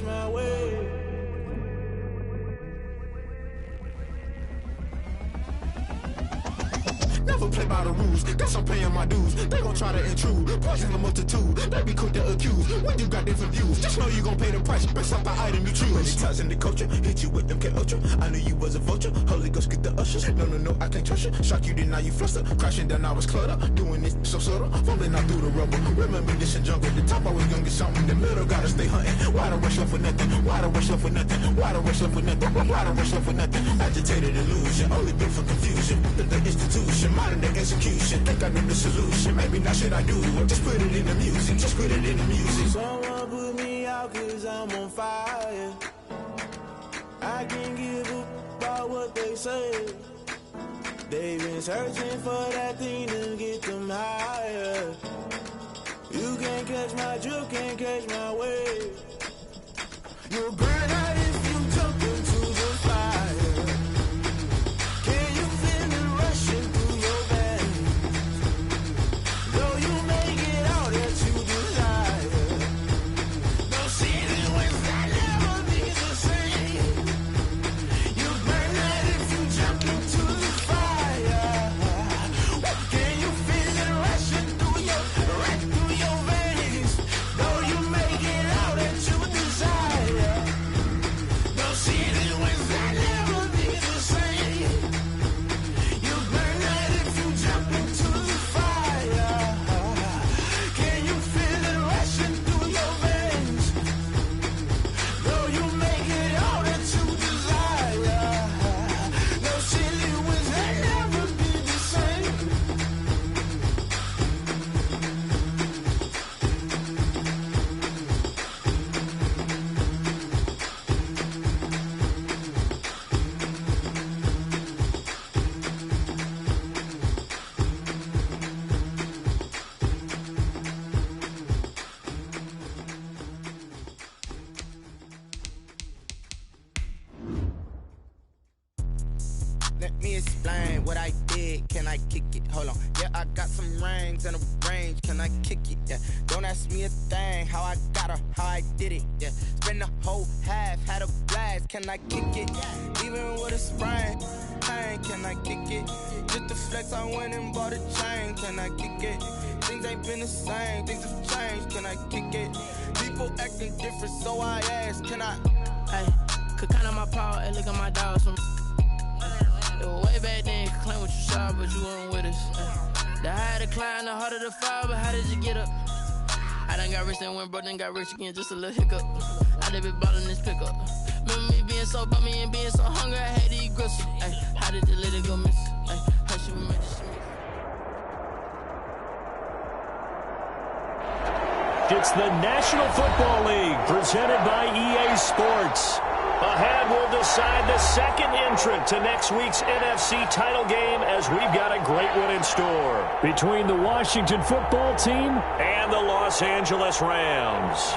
my way. Never play by the rules, guess I'm paying my dues. They gon' try to intrude, poison the multitude. They be quick to accuse, when you got different views. Just know you gon' pay the price, based off the item you choose. Many times in the culture, hit you with them Ultra. I knew you was a vulture, Holy Ghost get the ushers. No, I can't trust you. Shock you, then now you fluster. Crashing down, I was cluttered. Doing this so subtle, fumbling out through the rubble. Remember this in jungle, the top always gonna get something. The middle gotta stay hunting. Why the rush left for nothing? Why the rush left for nothing? Why the rush left for nothing? Why the rush left for nothing? Agitated illusion, only built for confusion. The institution, modern day execution. Think I know the solution, maybe not should I do it. Just put it in the music, just put it in the music. Someone put me out cause I'm on fire. I can't give up about what they say. They've been searching for that thing to get them higher. You can't catch my drift, can't catch my wave. You'll burn out if you jump into the fire. Can you feel it rushing through your veins? Though you make it out that you desire. No ceiling wins that never be the same. You burn out if you jump into the fire. Can you feel it rushing through your veins? Though you make it out that you desire. No ceiling wins that never be the same. You burn out if you jump into the fire. Can you feel it rushing through your veins? Though you make it all that you desire. No ceiling wins that never be the same. Let me explain what I did. Can I kick it? Hold on. Yeah, I got some rings and a range. Can I kick it? Yeah. Don't ask me a thing. How I got her, how I did it. Yeah. Spend the whole half, had a blast. Can I kick it? Even with a sprain. Pain, can I kick it? Just the flex, I went and bought a chain. Can I kick it? Things ain't been the same. Things have changed. Can I kick it? People acting different, so I ask. Can I? Hey, could count on my power and look at my dogs from. It was way back then, could claim what you saw, but you weren't with us. The higher the climb, the harder the fall, but how did you get up? I done got rich, then went broke, then got rich again, just a little hiccup. I done been ballin' this pickup. Remember me being so bummy and being so hungry, I had to eat gristle. Ay, how did the lady go miss? Ay, how she remember Smith? It's the National Football League, presented by EA Sports. Ahead, we'll decide the second entrant to next week's NFC title game, as we've got a great one in store between the Washington football team and the Los Angeles Rams.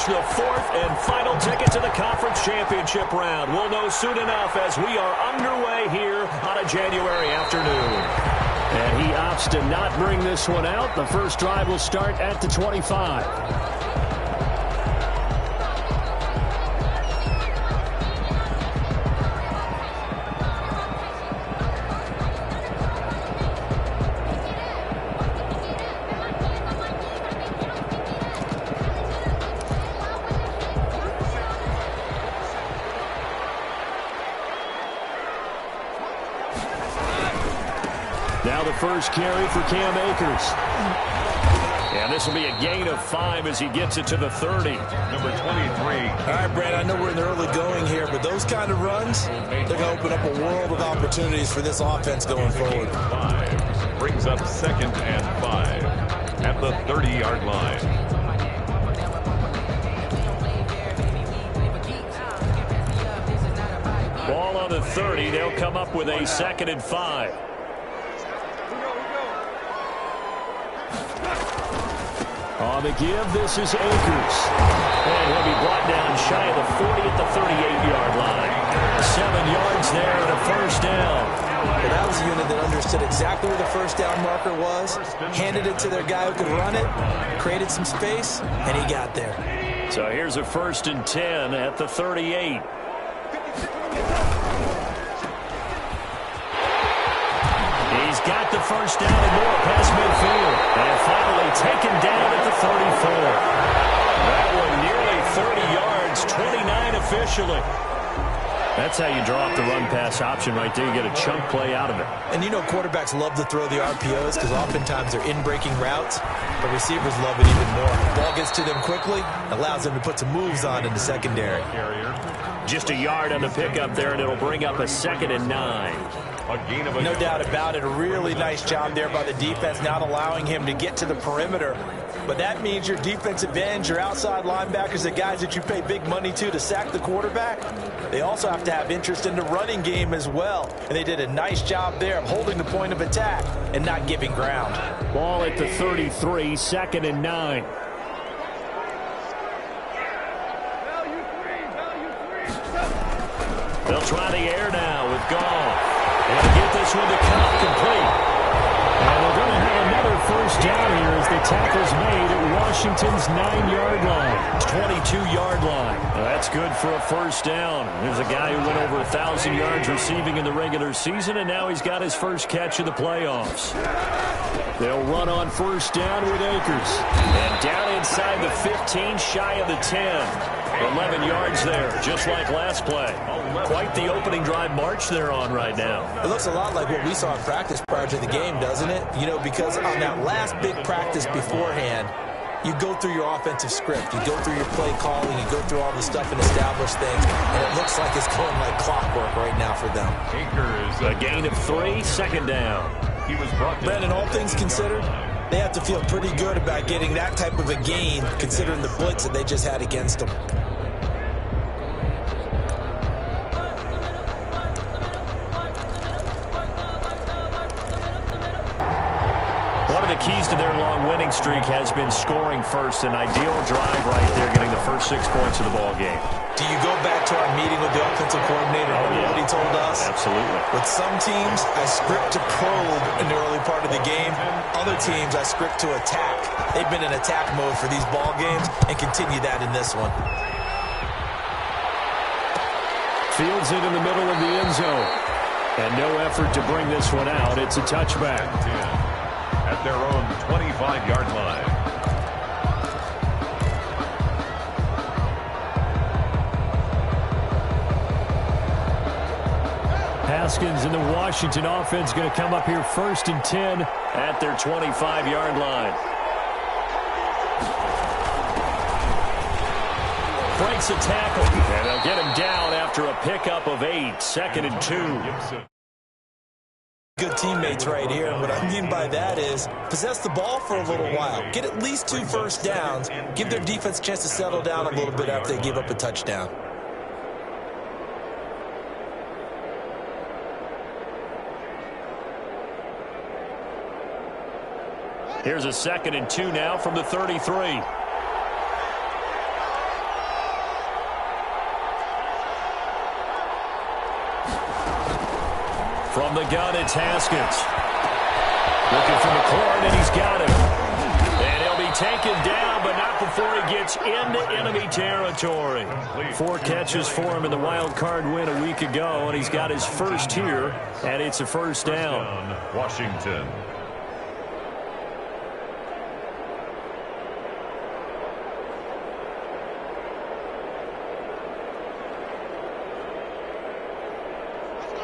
The fourth and final ticket to the conference championship round. We'll know soon enough as we are underway here on a January afternoon. And he opts to not bring this one out. The first drive will start at the 25. Now the first carry for Cam Akers. And this will be a gain of 5 as he gets it to the 30. Number 23. All right, Brad, I know we're in the early going here, but those kind of runs, they're going to open up a world of opportunities for this offense going forward. 5 brings up 2nd and 5 at the 30-yard line. Ball on the 30. They'll come up with a 2nd and 5. On the give, this is Akers. And he'll be brought down shy of the 40 at the 38-yard line. 7 yards there and a first down. Well, that was a unit that understood exactly where the first down marker was, handed it to their guy who could run it, created some space, and he got there. So here's a 1st and 10 at the 38. He's got the first down and more past midfield. And finally taken down at the 34. That one nearly 30 yards, 29 officially. That's how you draw up the run-pass option right there. You get a chunk play out of it. And you know quarterbacks love to throw the RPOs because oftentimes they're in-breaking routes. But receivers love it even more. Ball gets to them quickly, allows them to put some moves on in the secondary. Just a yard on the pickup there, and it'll bring up a 2nd and 9. No doubt about it. A really nice job there by the defense, not allowing him to get to the perimeter. But that means your defensive ends, your outside linebackers, the guys that you pay big money to sack the quarterback, they also have to have interest in the running game as well. And they did a nice job there of holding the point of attack and not giving ground. Ball at the 33, 2nd and 9. They'll try the air now with Goff. And to get this one to come complete. And we're going to have another first down here as the tackle's made at Washington's 9-yard line. 22-yard line. Well, that's good for a first down. There's a guy who went over 1,000 yards receiving in the regular season, and now he's got his first catch of the playoffs. They'll run on first down with Akers. And down inside the 15, shy of the 10. 11 yards there, just like last play. Quite the opening drive march they're on right now. It looks a lot like what we saw in practice prior to the game, doesn't it? You know, because on that last big practice beforehand, you go through your offensive script. You go through your play calling. You go through all the stuff and establish things. And it looks like it's going like clockwork right now for them. A gain of 3, 2nd down. Brandon, all things considered, they have to feel pretty good about getting that type of a gain considering the blitz that they just had against them. One of the keys to their long winning streak has been scoring first. An ideal drive right there, getting the first 6 points of the ball game. Do you go back to our meeting with the offensive coordinator? Remember what he told us? Absolutely. With some teams, I script to probe in the early part of the game. Other teams, I script to attack. They've been in attack mode for these ball games and continue that in this one. Fields it in the middle of the end zone. And no effort to bring this one out. It's a touchback. At their own 25-yard line. Haskins and the Washington offense going to come up here 1st and 10 at their 25-yard line. Breaks a tackle, and they'll get him down after a pickup of 8, 2nd and 2. Good teammates right here, and what I mean by that is possess the ball for a little while. Get at least 2 first downs. Give their defense a chance to settle down a little bit after they give up a touchdown. Here's a 2nd and 2 now from the 33. From the gun, it's Haskins. Looking for McLaurin, and he's got him. And he'll be taken down, but not before he gets into enemy territory. 4 catches for him in the wild card win a week ago, and he's got his first here, and it's a first down. Washington.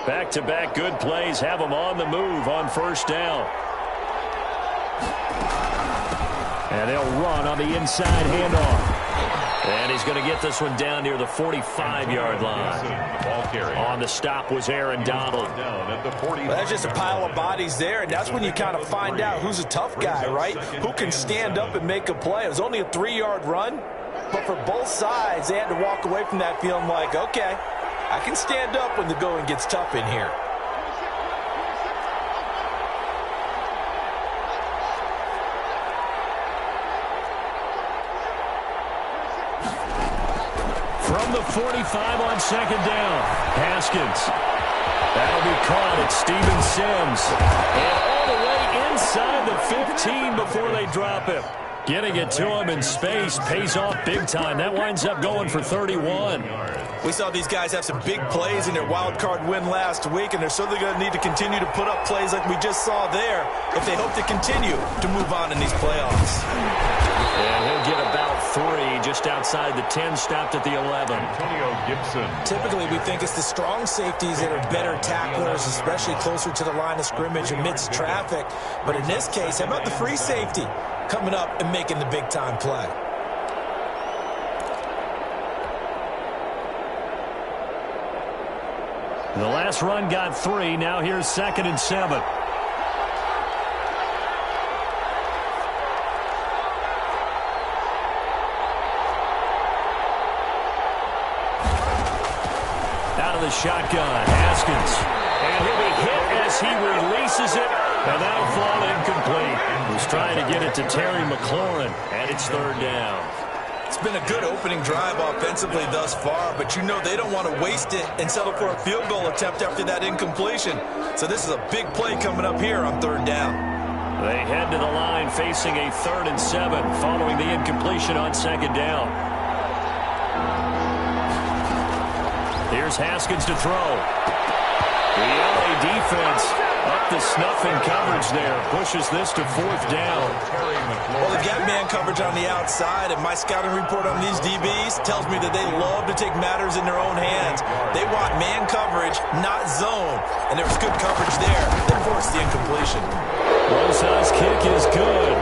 Back-to-back good plays have him on the move on first down. And they'll run on the inside handoff. And he's going to get this one down near the 45-yard line. On the stop was Aaron Donald. Well, that's just a pile of bodies there, and that's when you kind of find out who's a tough guy, right? Who can stand up and make a play. It was only a 3-yard run, but for both sides, they had to walk away from that feeling like, okay, I can stand up when the going gets tough in here. From the 45 on second down, Haskins. That'll be caught at Steven Sims. And all the way inside the 15 before they drop him. Getting it to him in space pays off big time. That winds up going for 31. We saw these guys have some big plays in their wild card win last week, and they're certainly going to need to continue to put up plays like we just saw there if they hope to continue to move on in these playoffs. And he'll get about 3 just outside the 10, stopped at the 11. Antonio Gibson. Typically, we think it's the strong safeties that are better tacklers, especially closer to the line of scrimmage amidst traffic. But in this case, how about the free safety coming up and making the big-time play? The last run got 3. Now here's 2nd and 7. Out of the shotgun, Haskins. And he'll be hit as he releases it. And that'll fall incomplete. He's trying to get it to Terry McLaurin. And it's 3rd down. It's been a good opening drive offensively thus far, but you know they don't want to waste it and settle for a field goal attempt after that incompletion. So this is a big play coming up here on 3rd down. They head to the line facing a 3rd and 7 following the incompletion on 2nd down. Here's Haskins to throw. The LA defense up the snuff in coverage there. Pushes this to 4th down. Well, they've got man coverage on the outside, and my scouting report on these DBs tells me that they love to take matters in their own hands. They want man coverage, not zone. And there was good coverage there that forced the incompletion. Rosa's kick is good.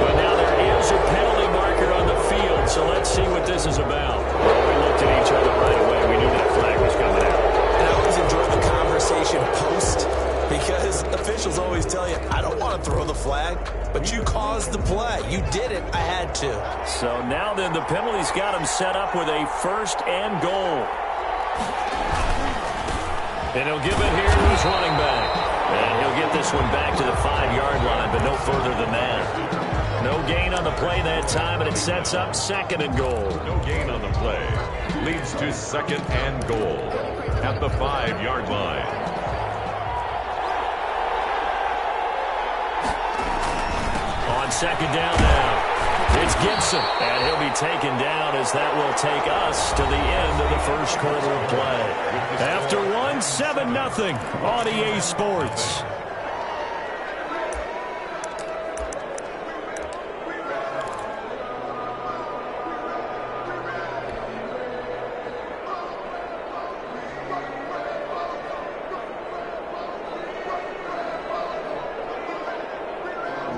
But now there is a penalty marker on the field, so let's see what this is about. We looked at each other right away. We knew that flag was coming out. And I always enjoy the conversation post, because officials always tell you, I don't want to throw the flag, but you caused the play. You did it. I had to. So now then the penalty's got him set up with a 1st and goal. And he'll give it here to his running back. And he'll get this one back to the 5-yard line, but no further than that. No gain on the play that time, and it sets up 2nd and goal. No gain on the play. Leads to 2nd and goal at the 5-yard line. On 2nd down now. It's Gibson, and he'll be taken down as that will take us to the end of the 1st quarter of play. After 7-0 on EA Sports.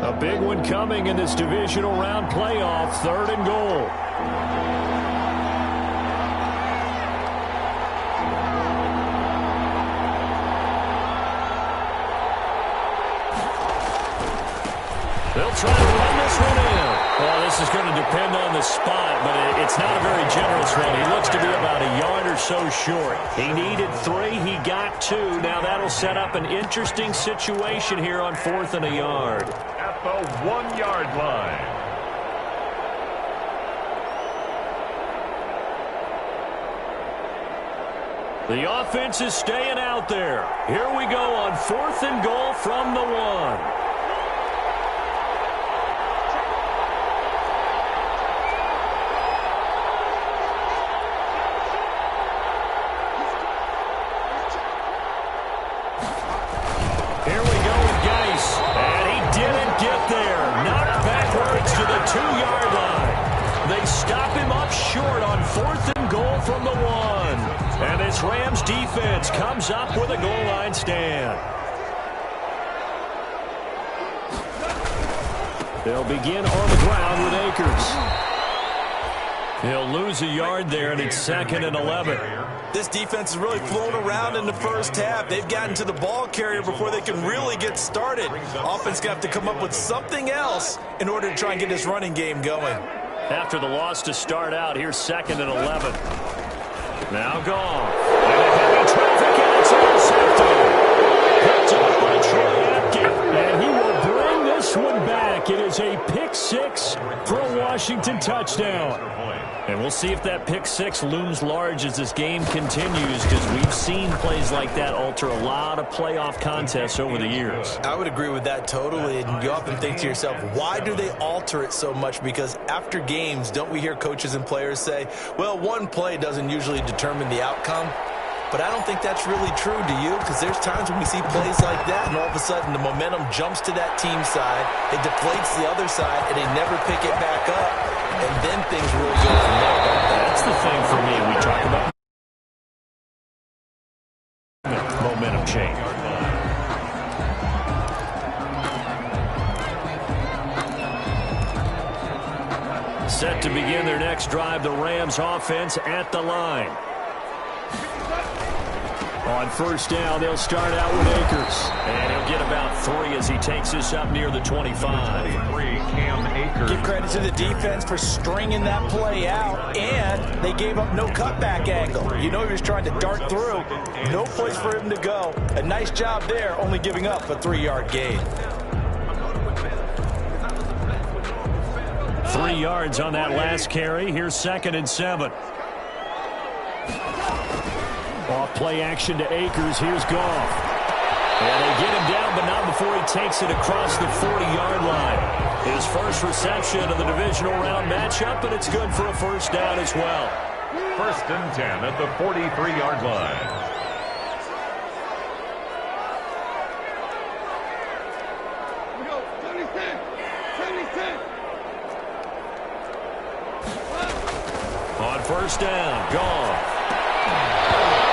A big one coming in this divisional round playoff, 3rd and goal. They'll try to run this one in. Well, this is going to depend on the spot, but it's not a very generous one. He looks to be about a yard or so short. He needed 3. He got 2. Now that'll set up an interesting situation here on 4th and a yard. At the 1-yard line. The offense is staying out there. Here we go on 4th and goal from the 1. Here we go with Geis, and he didn't get there. Knocked backwards to the 2-yard line. They stop him up short on 4th and goal from the 1. And this Rams defense comes up with a goal line stand. They'll begin on the ground with Akers. He'll lose a yard there, and it's 2nd and 11. This defense is really flown around in the first half. They've gotten to the ball carrier before they can really get started. Offense going to have to come up with something else in order to try and get this running game going. After the loss to start out, here's 2nd and 11. Now gone. intercepted. Picked up by Trill. And he will bring this one back. It is a pick six for a Washington touchdown. And we'll see if that pick six looms large as this game continues, because we've seen plays like that alter a lot of playoff contests over the years. I would agree with that totally. And you often think to yourself, why do they alter it so much? Because after games, don't we hear coaches and players say, well, one play doesn't usually determine the outcome? But I don't think that's really true, do you? Because there's times when we see plays like that, and all of a sudden the momentum jumps to that team side, it deflates the other side, and they never pick it back up, and then things really go from there. That's the thing for me. We talk about momentum change. Set to begin their next drive, the Rams offense at the line. On first down, they'll start out with Akers. And he'll get about 3 as he takes this up near the 25. Give credit to the defense for stringing that play out, and they gave up no cutback angle. You know he was trying to dart through. No place for him to go. A nice job there, only giving up a 3-yard gain. 3 yards on that last carry. Here's 2nd and 7. Off play action to Akers. Here's Goff. And they get him down, but not before he takes it across the 40-yard line. His first reception of the divisional round matchup, and it's good for a first down as well. 1st and 10 at the 43-yard line. On first down, Goff.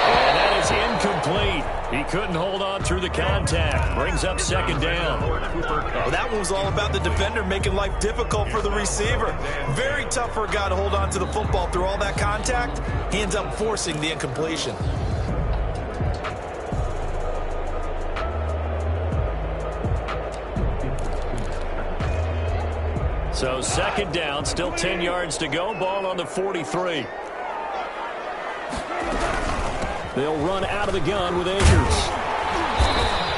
And that is incomplete. He couldn't hold on through the contact. Brings up 2nd down. Well, that one was all about the defender making life difficult for the receiver. Very tough for a guy to hold on to the football through all that contact. He ends up forcing the incompletion. So 2nd down, still 10 yards to go. Ball on the 43. They'll run out of the gun with Akers.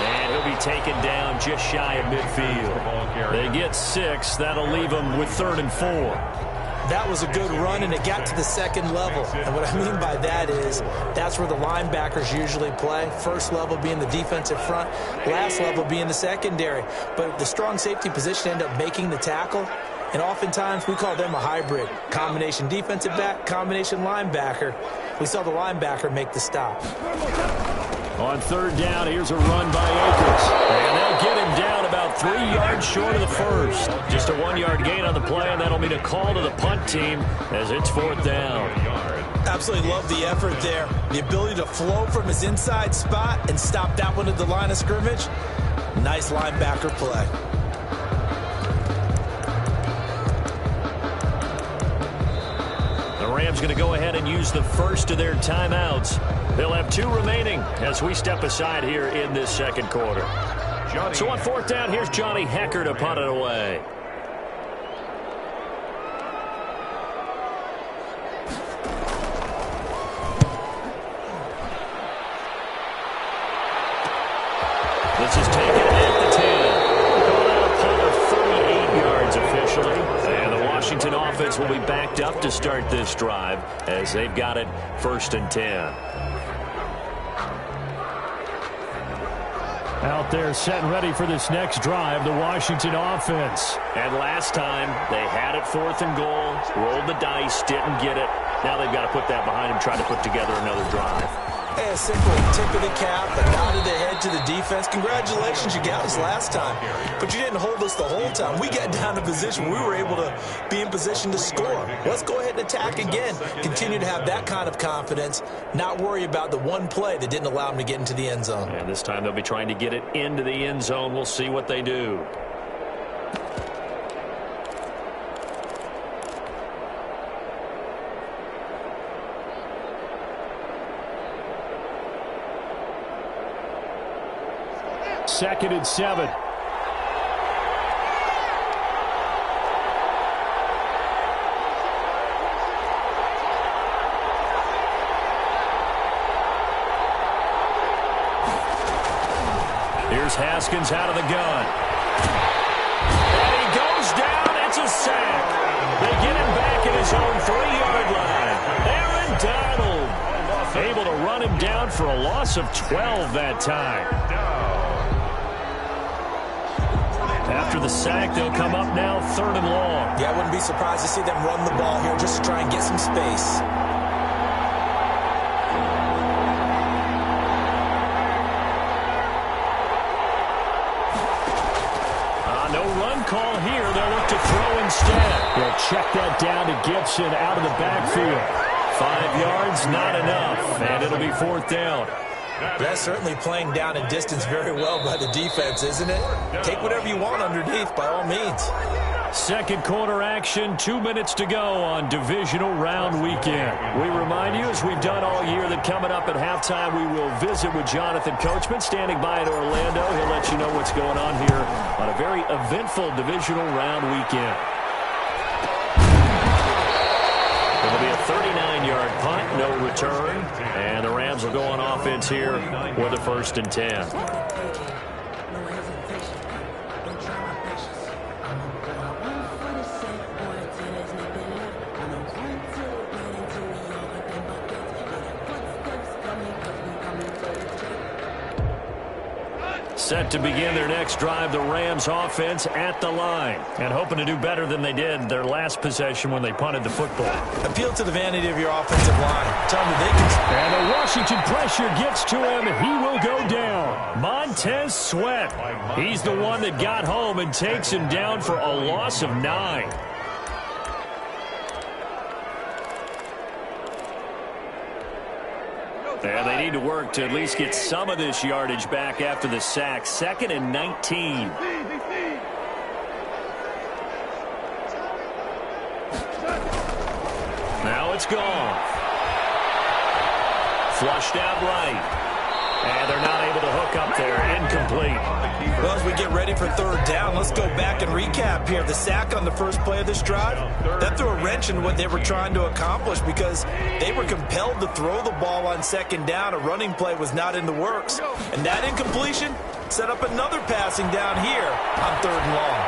And he'll be taken down just shy of midfield. They get 6. That'll leave them with 3rd and 4. That was a good run, and it got to the 2nd level. And what I mean by that is that's where the linebackers usually play. First level being the defensive front, last level being the secondary. But the strong safety position ended up making the tackle. And oftentimes we call them a hybrid. Combination defensive back, combination linebacker. We saw the linebacker make the stop. On 3rd down, here's a run by Akers. And they'll get him down about 3 yards short of the first. Just a 1-yard gain on the play, and that'll mean a call to the punt team as it's 4th down. Absolutely love the effort there. The ability to flow from his inside spot and stop that one at the line of scrimmage. Nice linebacker play. The Rams going to go ahead and use the first of their timeouts. They'll have 2 remaining as we step aside here in this 2nd quarter. So on 4th down, here's Johnny Hecker to punt it away. This is taken at the 10. Call that a punt of 38 yards officially. And the Washington offense will be backed up to start this drive as they've got it 1st and 10. Out there set and ready for this next drive, the Washington offense. And last time, they had it 4th and goal, rolled the dice, didn't get it. Now they've got to put that behind them, try to put together another drive. Hey, a simple tip of the cap, a nod of the head to the defense. Congratulations, you got us last time. But you didn't hold us the whole time. We got down to position. We were able to be in position to score. Let's go ahead and attack again. Continue to have that kind of confidence, not worry about the one play that didn't allow them to get into the end zone. And this time they'll be trying to get it into the end zone. We'll see what they do. Second and 7. Here's Haskins out of the gun. And he goes down. It's a sack. They get him back at his own 3-yard line. Aaron Donald able to run him down for a loss of 12 that time. After the sack, they'll come up now 3rd and long. Yeah, I wouldn't be surprised to see them run the ball here just to try and get some space. No run call here. They'll look to throw instead. They'll check that down to Gibson out of the backfield. 5 yards, not enough, and it'll be 4th down. That's certainly playing down and distance very well by the defense, isn't it? Take whatever you want underneath, by all means. Second quarter action, 2 minutes to go on divisional round weekend. We remind you, as we've done all year, that coming up at halftime, we will visit with Jonathan Coachman, standing by in Orlando. He'll let you know what's going on here on a very eventful divisional round weekend. It'll be a 39-yard punt, no return, and the Rams will go on offense here with a 1st and 10. Set to begin their next drive, the Rams offense at the line, and hoping to do better than they did their last possession when they punted the football. Appeal to the vanity of your offensive line. Tell them that they can. And the Washington pressure gets to him. He will go down. Montez Sweat. He's the one that got home and takes him down for a loss of 9. And they need to work to at least get some of this yardage back after the sack. 2nd and 19. Now it's gone. Flushed out right. And they're not able to hook up there. Incomplete. Well, as we get ready for 3rd down, let's go back and recap here. The sack on the first play of this drive, that threw a wrench in what they were trying to accomplish because they were compelled to throw the ball on 2nd down. A running play was not in the works. And that incompletion set up another passing down here on 3rd and long.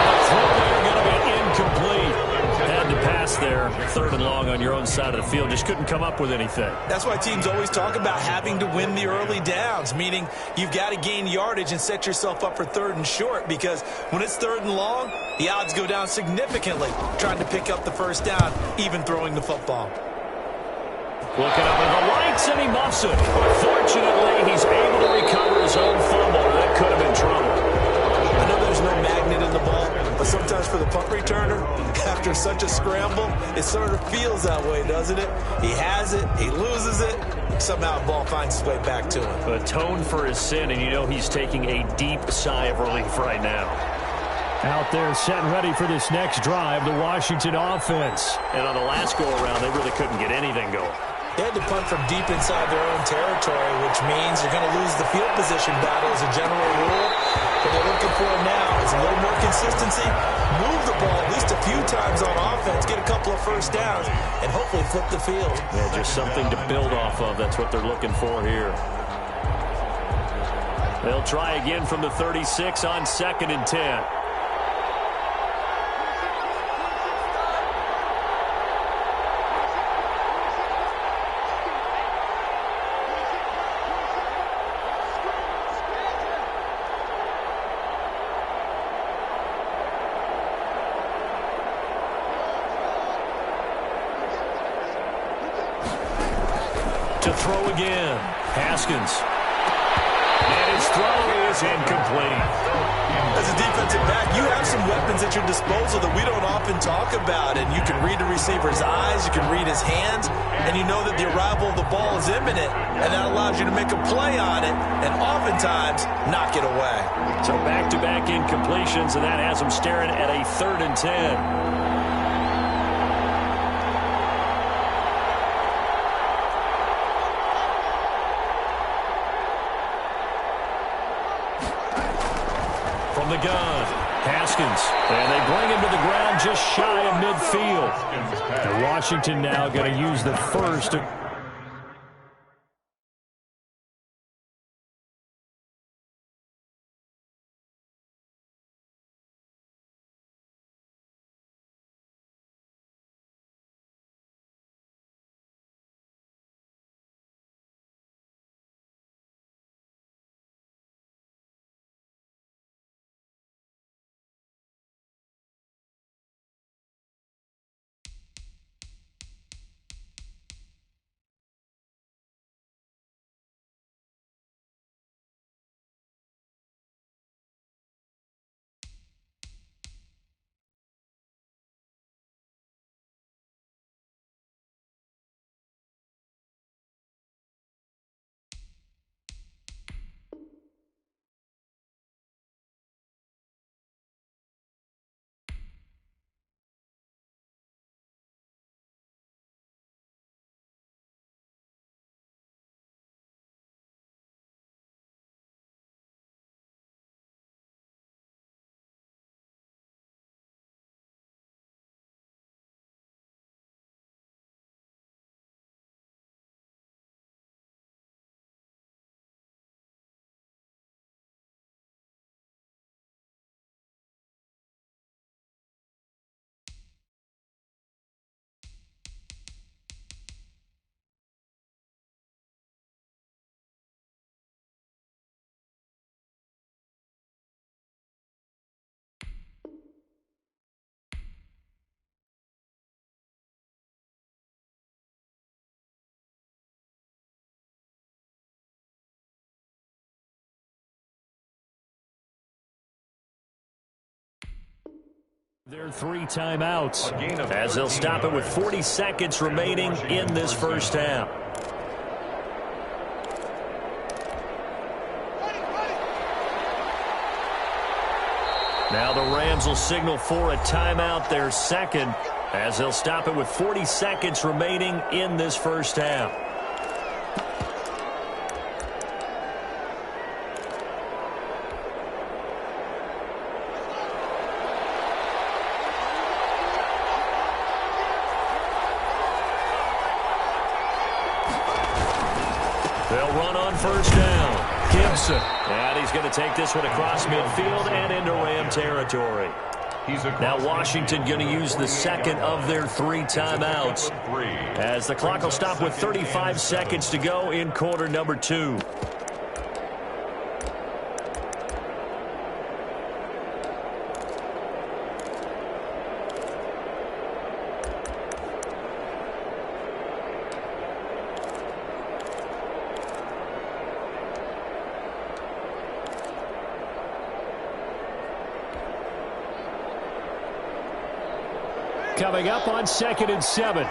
The throw there going to be incomplete. Had to pass there, 3rd and long on your own side of the field. Just couldn't come up with anything. That's why teams always talk about having to win the early downs, meaning you've got to gain yardage and set yourself up for 3rd and short, because when it's 3rd and long, the odds go down significantly trying to pick up the 1st down, even throwing the football. Looking up at the lights, and he muffs it. Fortunately, he's able to recover his own fumble. That could have been trouble. I know there's no magnet in the ball, but sometimes for the punt returner, after such a scramble, it sort of feels that way, doesn't it? He has it, he loses it, somehow the ball finds its way back to him. Atone for his sin, and you know he's taking a deep sigh of relief right now. Out there set and ready for this next drive, the Washington offense. And on the last go-around, they really couldn't get anything going. They had to punt from deep inside their own territory, which means you're going to lose the field position battle as a general rule. What they're looking for now is a little more consistency, move the ball at least a few times on offense, get a couple of 1st downs, and hopefully flip the field. Yeah, just something to build off of. That's what they're looking for here. They'll try again from the 36 on 2nd and 10. To throw again. Haskins. And his throw is incomplete. As a defensive back, you have some weapons at your disposal that we don't often talk about. And you can read the receiver's eyes, you can read his hands, and you know that the arrival of the ball is imminent. And that allows you to make a play on it and oftentimes knock it away. So back-to-back incompletions, and that has him staring at a 3rd and 10. From the gun, Haskins, and they bring him to the ground just shy of midfield. And Washington now going to use the 1st There are 3 timeouts as they'll stop it with 40 seconds remaining in this first half. Now the Rams will signal for a timeout, their second, as they'll stop it with 40 seconds remaining in this first half. They'll run on first down. Gibson. And he's going to take this one across midfield and into Ram territory. Now Washington going to use the second of their 3 timeouts as the clock will stop with 35 seconds to go in quarter number 2. Coming up on 2nd and 7.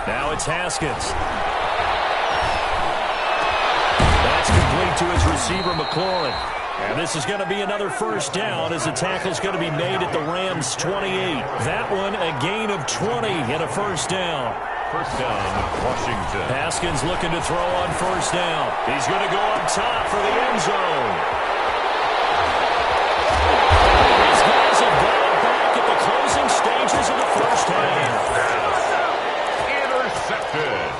Now it's Haskins. That's complete to his receiver, McLaurin. And this is going to be another first down as the tackle's going to be made at the Rams' 28. That one a gain of 20 and a first down. First down, Washington. Haskins looking to throw on first down. He's going to go up top for the end zone. These guys have got it back at the closing stages of the first half. Intercepted.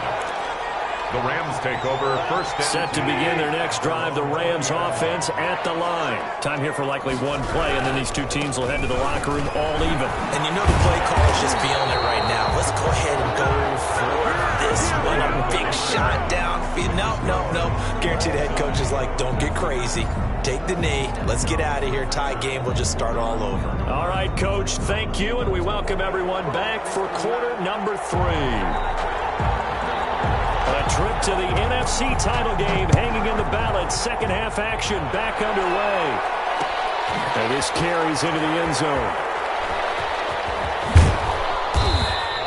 The Rams take over first down. Set to begin their next drive, the Rams offense at the line. Time here for likely one play, and then these two teams will head to the locker room all even. And you know the play call is just feeling it right now. Let's go ahead and go for this one. A big shot downfield. No. Guaranteed the head coach is like, don't get crazy. Take the knee. Let's get out of here. Tie game. We'll just start all over. All right, Coach. Thank you, and we welcome everyone back for quarter number 3. A trip to the NFC title game hanging in the balance. Second half action back underway. And this carries into the end zone.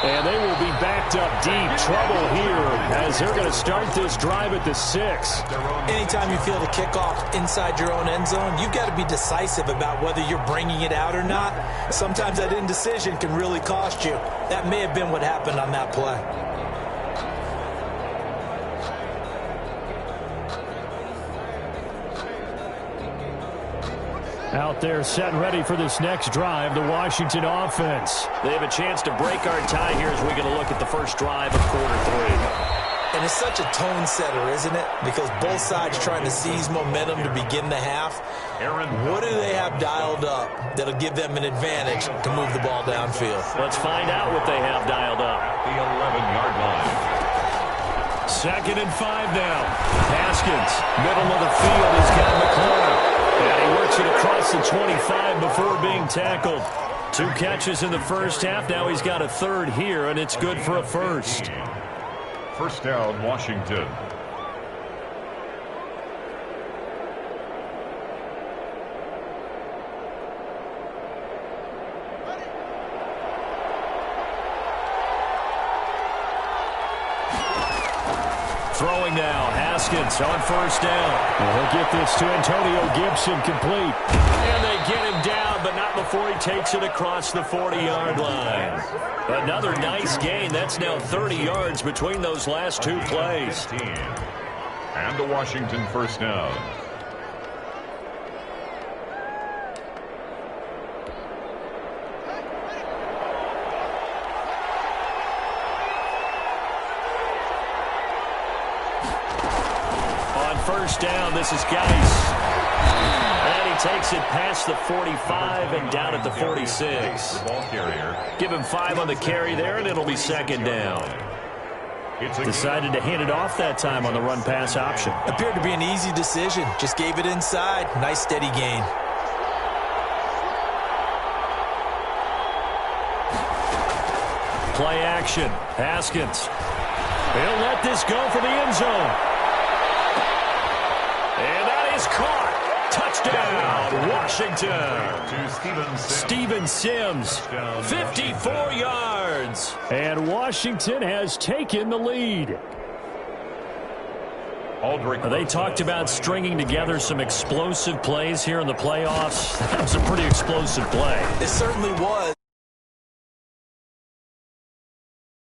And they will be backed up deep. Trouble here as they're going to start this drive at the 6. Anytime you feel the kickoff inside your own end zone, you've got to be decisive about whether you're bringing it out or not. Sometimes that indecision can really cost you. That may have been what happened on that play. Out there set and ready for this next drive, the Washington offense. They have a chance to break our tie here as we're going to look at the first drive of quarter 3. And it's such a tone setter, isn't it? Because both sides trying to seize momentum to begin the half. What do they have dialed up that'll give them an advantage to move the ball downfield? Let's find out what they have dialed up. The 11-yard line. 2nd and 5 now. Haskins, middle of the field, has got McLaurin. And he works it across the 25 before being tackled. 2 catches in the first half. Now he's got a third here, and it's good for a first. First down, Washington. Throwing now, Haskins on first down. And he'll get this to Antonio Gibson complete. And they get him down, but not before he takes it across the 40-yard line. Another nice gain. That's now 30 yards between those last 2 plays. And a Washington first down. First down, this is Geis. And he takes it past the 45 and down at the 46. Give him 5 on the carry there, and it'll be second down. Decided to hand it off that time on the run-pass option. Appeared to be an easy decision. Just gave it inside. Nice steady gain. Play action. Haskins. He'll let this go for the end zone. is caught. Touchdown, Washington. To Steven Sims, 54 yards. And Washington has taken the lead. They talked about stringing together some explosive plays here in the playoffs. That was a pretty explosive play. It certainly was.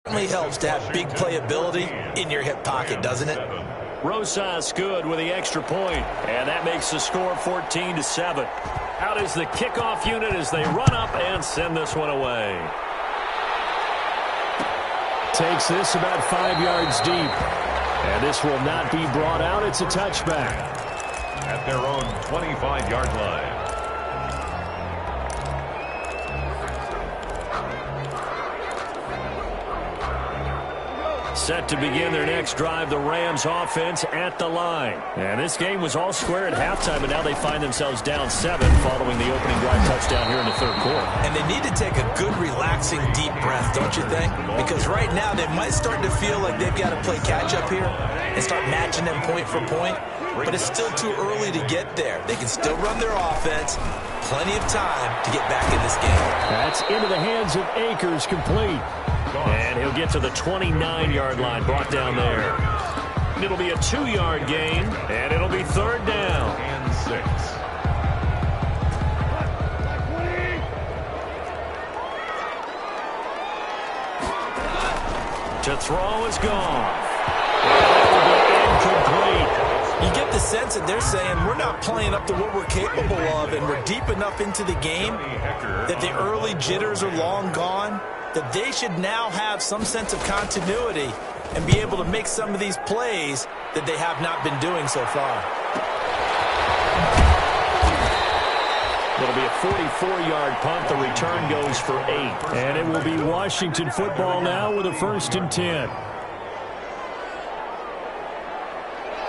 It certainly helps to have big playability in your hip pocket, doesn't it? Rosas good with the extra point, and that makes the score 14-7. Out is the kickoff unit as they run up and send this one away. Takes this about 5 yards deep, and this will not be brought out. It's a touchback. At their own 25-yard line. Set to begin their next drive, the Rams offense at the line. And this game was all square at halftime, and now they find themselves down 7 following the opening drive touchdown here in the third quarter. And they need to take a good, relaxing, deep breath, don't you think? Because right now they might start to feel like they've got to play catch-up here and start matching them point for point. But it's still too early to get there. They can still run their offense. Plenty of time to get back in this game. That's into the hands of Akers, complete. And he'll get to the 29-yard line, brought down there. It'll be a 2-yard gain, and it'll be third down. And 6. To throw is gone. And it'll be incomplete. You get the sense that they're saying we're not playing up to what we're capable of, and we're deep enough into the game that the early jitters are long gone, that they should now have some sense of continuity and be able to make some of these plays that they have not been doing so far. It'll be a 44-yard punt. The return goes for 8. And it will be Washington football now with a 1st and 10.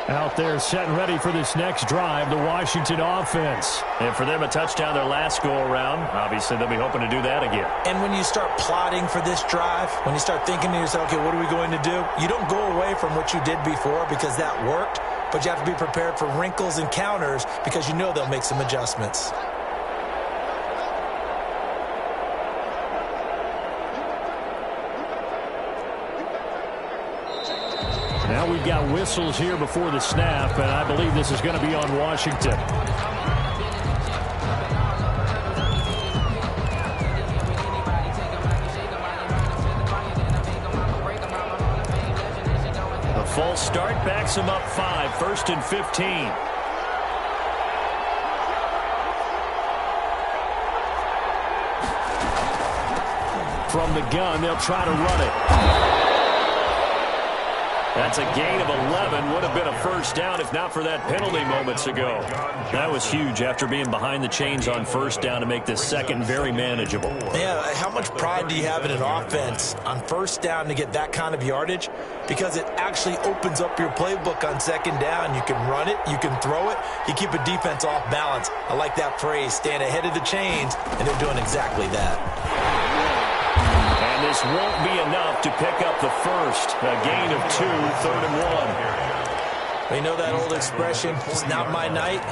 Out there set and ready for this next drive, the Washington offense. And for them, a touchdown their last go-around. Obviously, they'll be hoping to do that again. And when you start plotting for this drive, when you start thinking to yourself, okay, what are we going to do? You don't go away from what you did before because that worked, but you have to be prepared for wrinkles and counters because you know they'll make some adjustments. Now we've got whistles here before the snap, and I believe this is going to be on Washington. A false start backs him up 5, 1st and 15. From the gun, they'll try to run it. That's a gain of 11. Would have been a 1st down if not for that penalty moments ago. That was huge after being behind the chains on 1st down to make this second very manageable. Yeah, how much pride do you have in an offense on 1st down to get that kind of yardage? Because it actually opens up your playbook on 2nd down. You can run it, you can throw it, you keep a defense off balance. I like that phrase, staying ahead of the chains, and they're doing exactly that. And this won't be enough to pick up the 1st. A gain of 2, 3rd and 1. You know that old expression, it's not my night?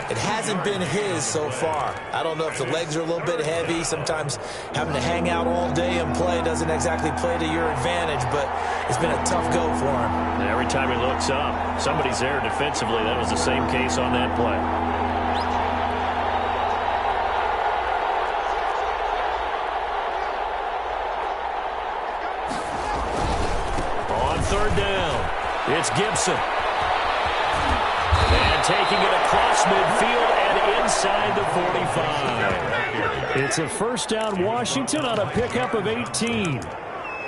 It hasn't been his so far. I don't know if the legs are a little bit heavy. Sometimes having to hang out all day and play doesn't exactly play to your advantage, but it's been a tough go for him. And every time he looks up, somebody's there defensively. That was the same case on that play. On 3rd down, it's Gibson. And taking it across midfield and inside the 45. It's a 1st down Washington on a pickup of 18.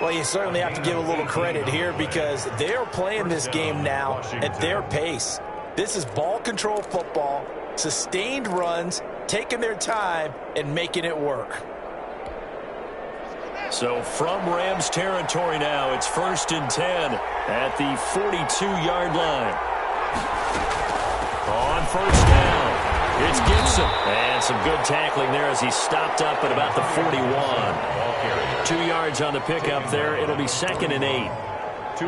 Well, you certainly have to give a little credit here because they're playing this game now at their pace. This is ball control football, sustained runs, taking their time and making it work. So from Rams territory now, it's 1st and 10 at the 42-yard line. On 1st down, it's Gibson. And some good tackling there as he stopped up at about the 41. 2 yards on the pickup there. It'll be 2nd and 8.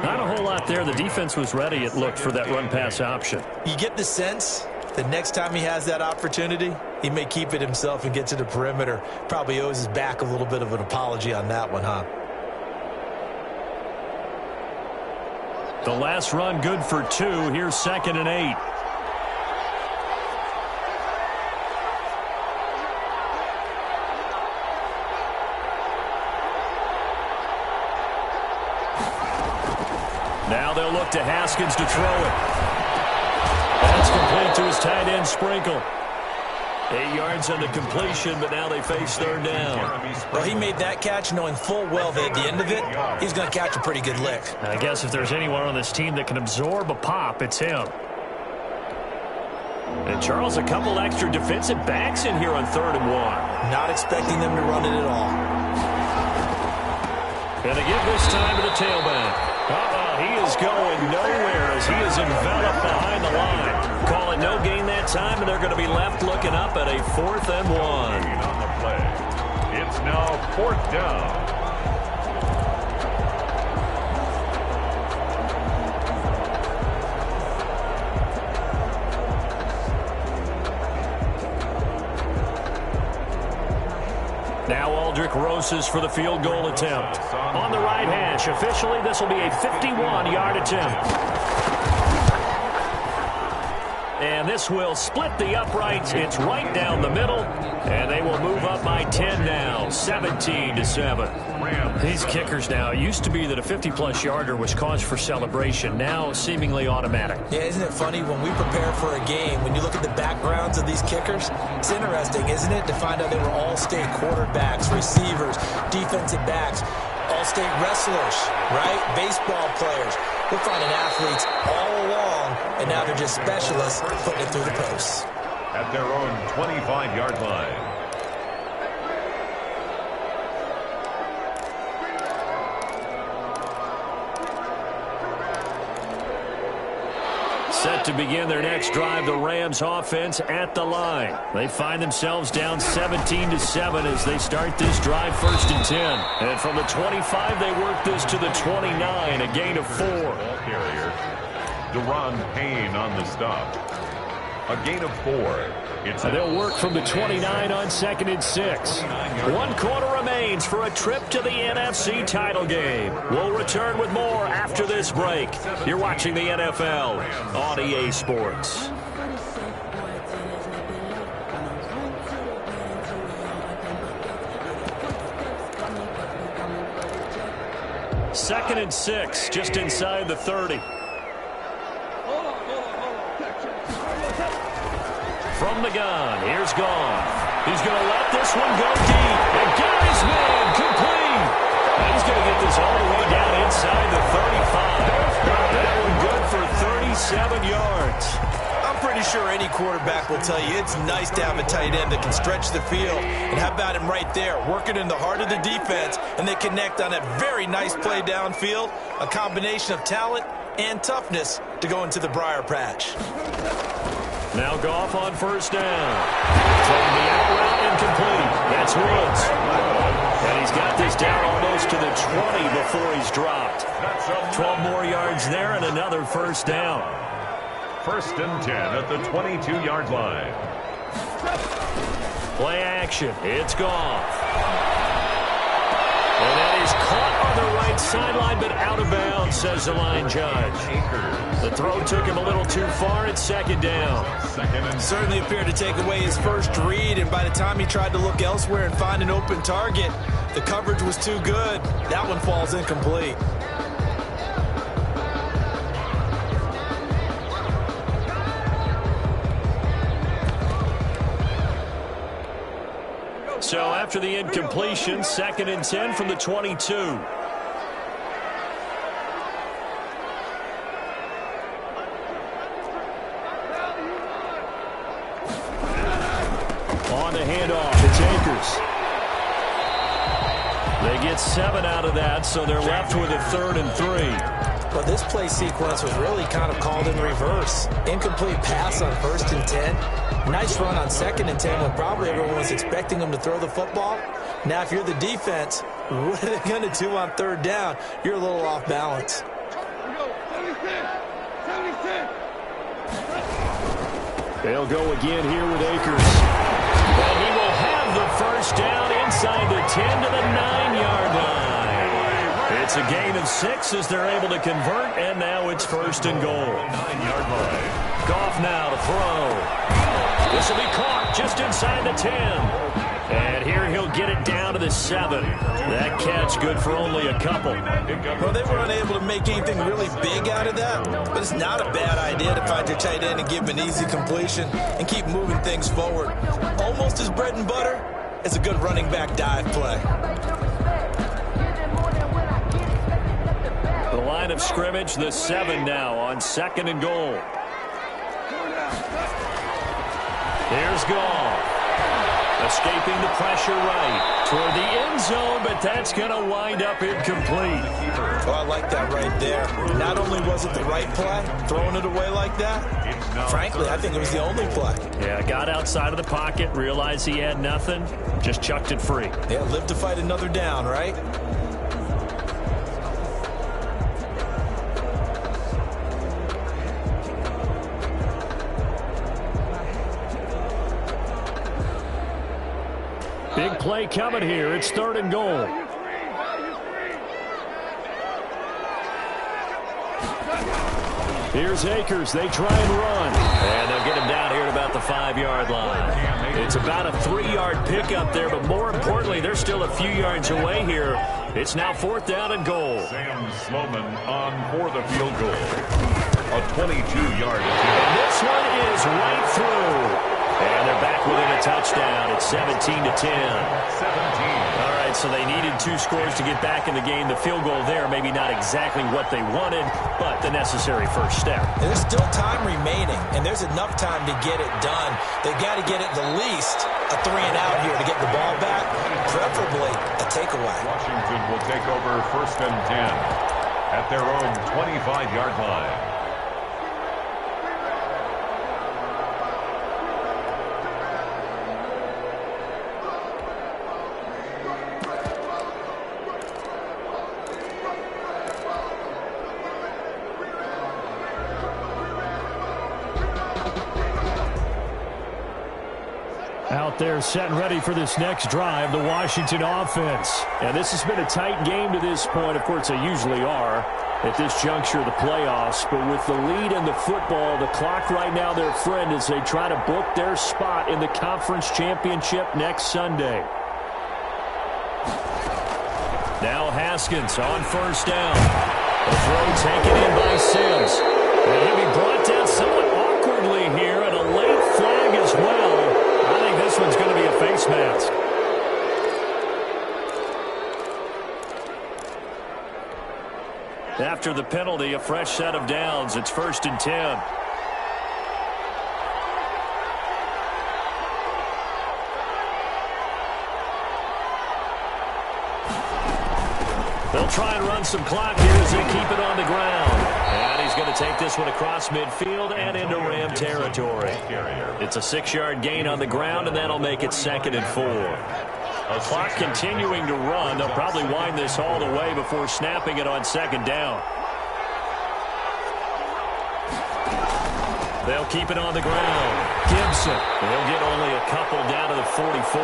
Not a whole lot there. The defense was ready, it looked, for that run-pass option. You get the sense the next time he has that opportunity, he may keep it himself and get to the perimeter. Probably owes his back a little bit of an apology on that one, huh? The last run good for 2. Here's 2nd and 8. Now they'll look to Haskins to throw it. That's complete to his tight end, Sprinkle. 8 yards on the completion, but now they face 3rd down. Well, he made that catch knowing full well that at the end of it, he's going to catch a pretty good lick. I guess if there's anyone on this team that can absorb a pop, it's him. And Charles, a couple extra defensive backs in here on 3rd and 1. Not expecting them to run it at all. And they give this time to the tailback. He is going nowhere as he is enveloped behind the line. Call it no gain that time, and they're going to be left looking up at a 4th and 1. On the play. It's now 4th down. Now Aldrich Rosas for the field goal attempt. On the right hash, officially this will be a 51-yard attempt. And this will split the uprights. It's right down the middle. And they will move up by 10 now, 17-7. These kickers now, it used to be that a 50-plus yarder was cause for celebration. Now seemingly automatic. Yeah, isn't it funny when we prepare for a game, when you look at the backgrounds of these kickers, it's interesting, isn't it, to find out they were all-state quarterbacks, receivers, defensive backs, all-state wrestlers, right? Baseball players. We're finding athletes all along, and now they're just specialists putting it through the posts. At their own 25-yard line. Set to begin their next drive, the Rams offense at the line. They find themselves down 17-7 as they start this drive, 1st and 10. And from the 25, they work this to the 29, a gain of 4. Ball carrier, Deron Payne on the stop. A gain of 4. They'll work from the 29 on 2nd and 6. 1 quarter remains for a trip to the NFC title game. We'll return with more after this break. You're watching the NFL on EA Sports. Second and 6, just inside the 30. From the gun, here's Goff. He's going to let this one go deep. And got his man complete. And he's going to get this all the way down inside the 35. That one good for 37 yards. I'm pretty sure any quarterback will tell you it's nice to have a tight end that can stretch the field. And how about him right there, working in the heart of the defense, and they connect on a very nice play downfield, a combination of talent and toughness to go into the briar patch. Now Goff on 1st down. Taking the out route incomplete. That's Woods. And he's got this down almost to the 20 before he's dropped. 12 more yards there and another 1st down. 1st and 10 at the 22-yard line. Play action. It's Goff. And that is caught on the right sideline, but out of bounds, says the line judge. The throw took him a little too far. It's 2nd down. Certainly appeared to take away his first read, and by the time he tried to look elsewhere and find an open target, the coverage was too good. That one falls incomplete. So after the incompletion, 2nd and 10 from the 22. On the handoff, it's Akers. They get 7 out of that, so they're left with a 3rd and 3. Well, this play sequence was really kind of called in reverse. Incomplete pass on 1st and 10. Nice run on 2nd and 10 when probably everyone was expecting them to throw the football. Now, if you're the defense, what are they going to do on 3rd down? You're a little off balance. They'll go again here with Akers. And he will have the first down inside the 10 to the 9-yard line. It's a gain of 6 as they're able to convert, and now it's first and goal. 9-yard line. Goff now to throw. This will be caught just inside the 10. And here he'll get it down to the 7. That catch good for only a couple. Well, they were unable to make anything really big out of that, but it's not a bad idea to find your tight end and give him an easy completion and keep moving things forward. Almost as bread and butter as a good running back dive play. The line of scrimmage, the 7 now on second and goal. Here's Goff. Escaping the pressure right toward the end zone, but that's going to wind up incomplete. Oh, I like that right there. Not only was it the right play, throwing it away like that, frankly, I think it was the only play. Yeah, got outside of the pocket, realized he had nothing, just chucked it free. Yeah, live to fight another down, right? Big play coming here. It's third and goal. Here's Akers. They try and run. And they'll get him down here at about the 5-yard line. It's about a 3-yard pickup there, but more importantly, they're still a few yards away here. It's now fourth down and goal. Sam Sloman on for the field goal. A 22-yard attempt. And this one is right through. And they're back within a touchdown. It's 17 to 10. 17. All right, so they needed 2 scores to get back in the game. The field goal there, maybe not exactly what they wanted, but the necessary first step. There's still time remaining, and there's enough time to get it done. They've got to get it the least a 3-and-out here to get the ball back, preferably a takeaway. Washington will take over first and 10 at their own 25-yard line. Out there set and ready for this next drive, the Washington offense. And this has been a tight game to this point. Of course, they usually are at this juncture of the playoffs. But with the lead in the football, the clock right now their friend as they try to book their spot in the conference championship next Sunday. Now Haskins on first down. The throw taken in by Sims. And he'll be brought down somewhat awkwardly here, and a late flag as well. I think this one's going to be a face mask. After the penalty, a fresh set of downs. It's first and 10. They'll try and run some clock here as they keep it on the ground. And he's going to take this one across midfield and into Ram territory. It's a 6-yard gain on the ground, and that'll make it second and 4. A clock continuing to run. They'll probably wind this all the way before snapping it on second down. They'll keep it on the ground. Gibson. They'll get only a couple down to the 44.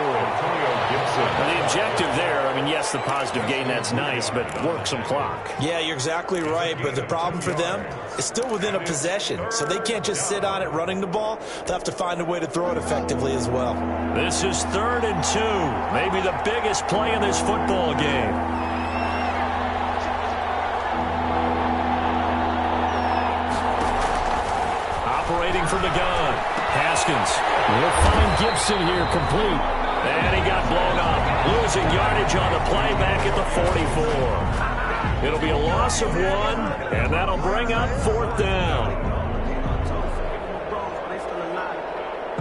The objective there, I mean, yes, the positive gain, that's nice, but work some clock. Yeah, you're exactly right, but the problem for them is still within a possession, so they can't just sit on it running the ball. They'll have to find a way to throw it effectively as well. This is third and 2, maybe the biggest play in this football game. Operating from the gun, Haskins will find Gibson here complete. And he got blown up, losing yardage on the play back at the 44. It'll be a loss of 1, and that'll bring up fourth down.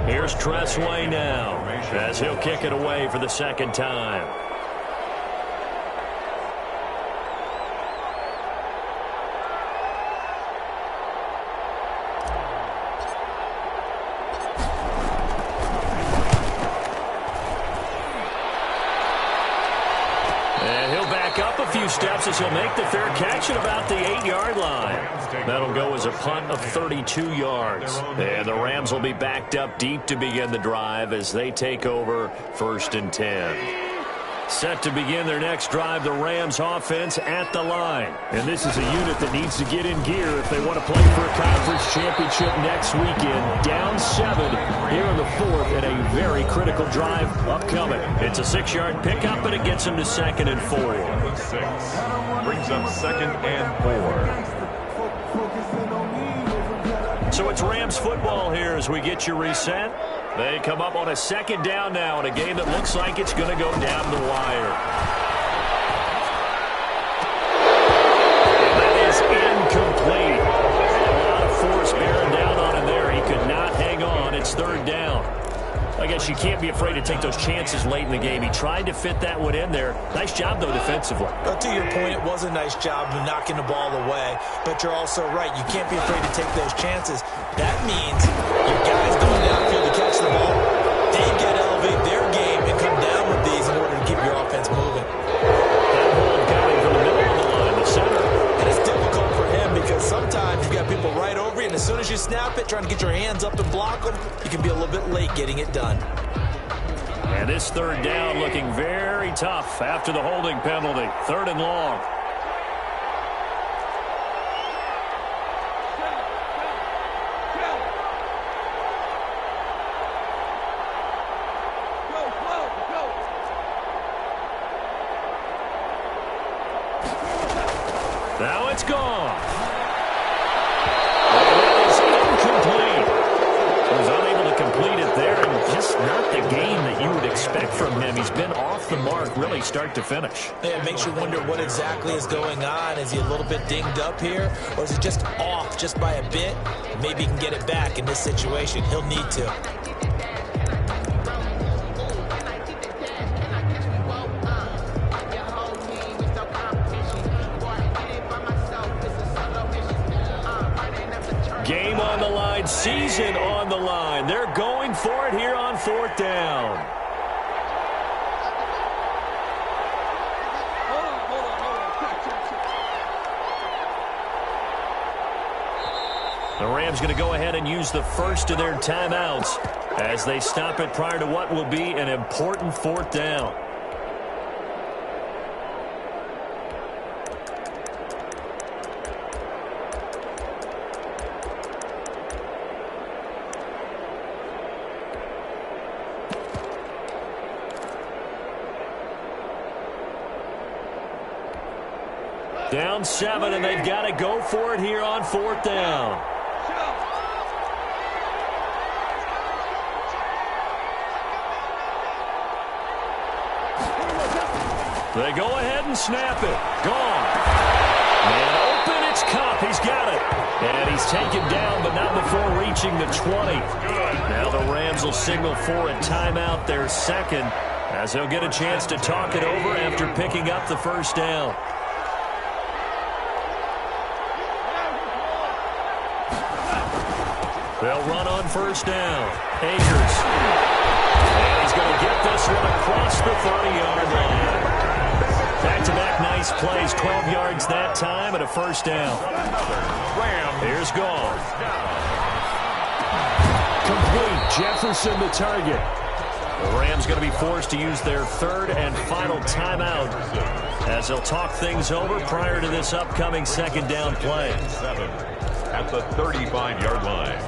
Here's Tressway now, as he'll kick it away for the second time. Steps as he'll make the fair catch at about the 8-yard line. That'll go as a punt of 32 yards. And the Rams will be backed up deep to begin the drive as they take over 1st and 10. Set to begin their next drive, the Rams offense at the line. And this is a unit that needs to get in gear if they want to play for a conference championship next weekend. Down 7 here in the 4th and a very critical drive upcoming. It's a 6-yard pickup, but it gets them to 2nd and 4. 6 brings up 2nd and 4. So it's Rams football here as we get you reset. They come up on a 2nd down now in a game that looks like it's going to go down the wire. And that is incomplete. A lot of force bearing down on him there. He could not hang on. It's 3rd down. I guess you can't be afraid to take those chances late in the game. He tried to fit that one in there. Nice job, though, defensively. Well, to your point, it was a nice job of knocking the ball away. But you're also right. You can't be afraid to take those chances. That means your guys going downfield to catch the ball, they get elevate their game and come down with these in order to keep your offense moving. That hold coming from the middle of the line, the center. And it's difficult for him because sometimes you've got people right over you, and as soon as you snap it, trying to get your hands up and block them, you can be a little bit late getting it done. And this 3rd down looking very tough after the holding penalty. 3rd and long. Now it's gone. That is incomplete. He was unable to complete it there, and just not the game that you would expect from him. He's been off the mark, really, start to finish. Yeah, it makes you wonder what exactly is going on. Is he a little bit dinged up here, or is he just off just by a bit? Maybe he can get it back in this situation. He'll need to. Game on the line, season on the line. They're going for it here on 4th down. The Rams going to go ahead and use the first of their timeouts as they stop it prior to what will be an important 4th down. Down 7, and they've got to go for it here on 4th down. They go ahead and snap it. Gone. And open, it's Cup. He's got it. And he's taken down, but not before reaching the 20. Now the Rams will signal for a timeout, their 2nd, as he'll get a chance to talk it over after picking up the 1st down. They'll run on 1st down. Akers. And he's going to get this one across the 30-yard line. Back-to-back nice plays. 12 yards that time and a 1st down. Here's Gall. Complete. Jefferson the target. The Rams going to be forced to use their 3rd and final timeout as they'll talk things over prior to this upcoming 2nd down play. 7 at the 35-yard line.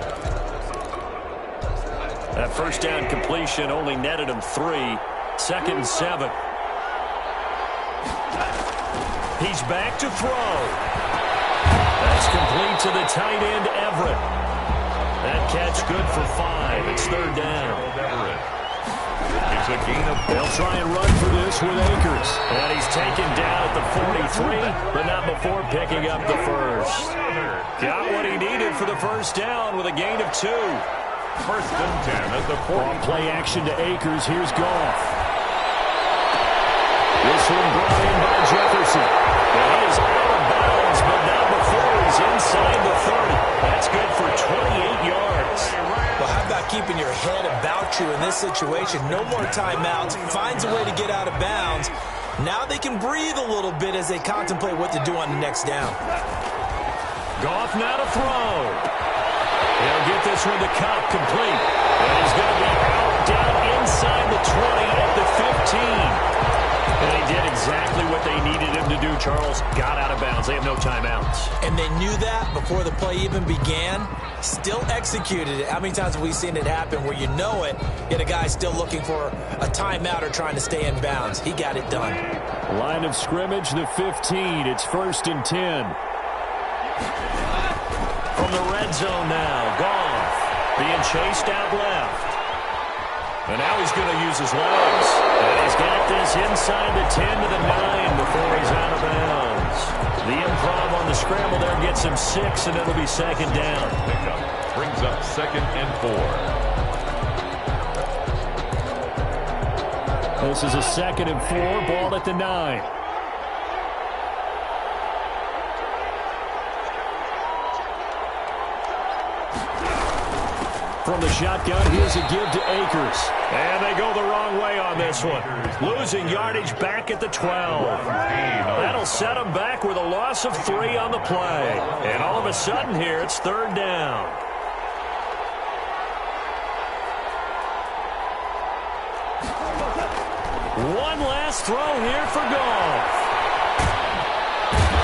That 1st down completion only netted him 3. 2nd and 7. He's back to throw. That's complete to the tight end, Everett. That catch good for 5. It's 3rd down. It's a gain of... They'll try and run for this with Akers. And he's taken down at the 43, but not before picking up the 1st. Got what he needed for the 1st down with a gain of 2. 1st and 10 at the 40. On play action to Akers. Here's Goff. This one brought in by Jefferson. And he is out of bounds, but not before he's inside the 30. That's good for 28 yards. Well, how about keeping your head about you in this situation? No more timeouts. Finds a way to get out of bounds. Now they can breathe a little bit as they contemplate what to do on the next down. Goff now to throw. He'll get this one to Cup, complete. And he's going to be out down inside the 20 at the 15. And he did exactly what they needed him to do, Charles. Got out of bounds. They have no timeouts. And they knew that before the play even began. Still executed it. How many times have we seen it happen where you know it, yet a guy's still looking for a timeout or trying to stay in bounds? He got it done. Line of scrimmage, the 15. It's 1st and 10. From the red zone now, Goff being chased out left. And now he's going to use his legs. And he's got this inside the 10 to the 9 before he's out of bounds. The improv on the scramble there gets him 6, and it'll be 2nd down. Pickup brings up 2nd and 4. This is a 2nd and 4, ball at the 9. From the shotgun, here's a give to Akers. And they go the wrong way on this one. Losing yardage back at the 12. That'll set them back with a loss of 3 on the play. And all of a sudden here, it's 3rd down. One last throw here for Goff.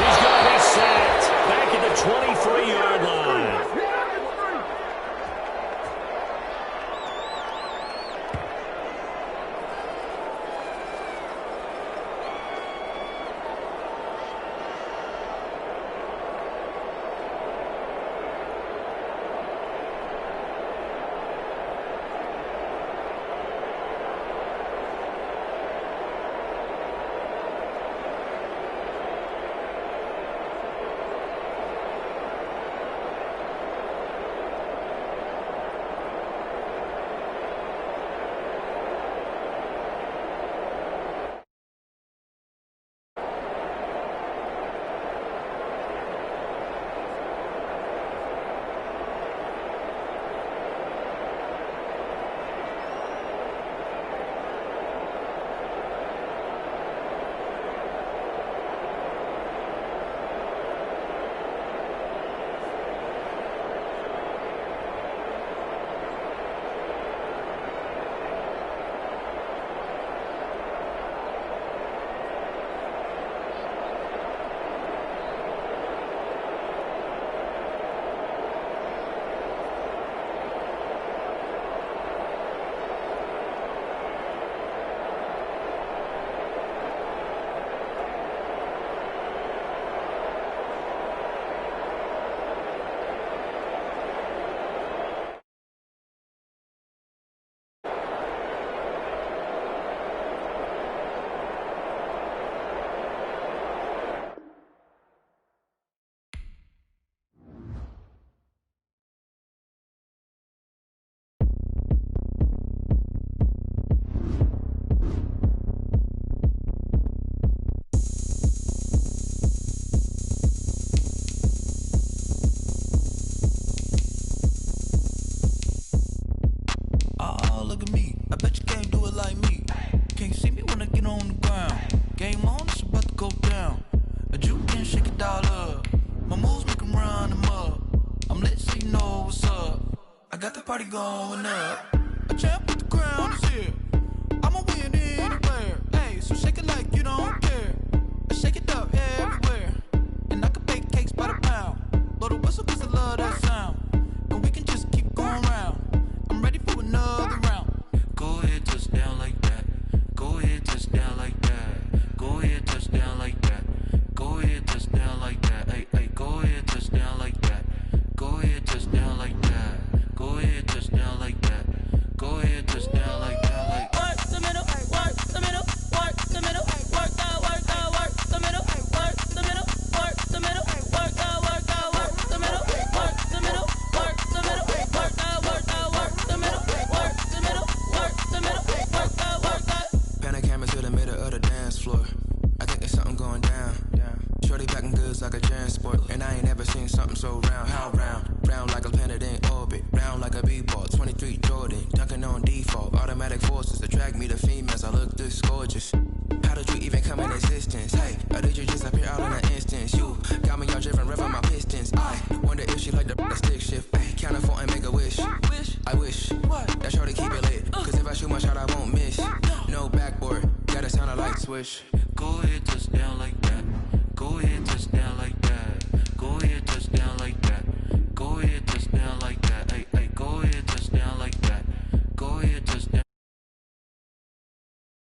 He's going to be sacked back at the 23-yard line. Party going up. A champ with the crown is here. I'ma win anywhere. Hey, so shake it like you don't care. Shake it up everywhere. And I can bake cakes by the pound. Blow the whistle cause I love that sound. And we can just keep going round. I'm ready for another round. Go ahead, touch down like that. Go ahead, touch down like that. Go ahead, touch down like that. Go ahead, touch down like that. Hey, hey, go ahead, touch down like that. Go ahead, touch down like that. Go ahead, touch down like that. Go ahead, touch down like that. Like work the middle, work the middle, work the middle, work the middle, work the middle, work the middle, work the middle, work the middle, work the middle, work the middle, work the middle, work the middle, work the. Pan a camera to the middle of the dance floor. I think there's something going down. Shorty packing goods like a transport, and I ain't never seen something so round. How round? Round like a planet in orbit, round like a b-ball. 23 Jordan, dunking on default. Automatic forces attract me to females. I look this gorgeous. How did you even come in existence? Hey, or did you just appear out in an instance? You got me all driven, revving my pistons. I I wish that shorty keep it lit. Cause if I shoot my shot, I won't miss. No backboard, gotta sound a light switch. Go ahead, touch down like that. Go ahead,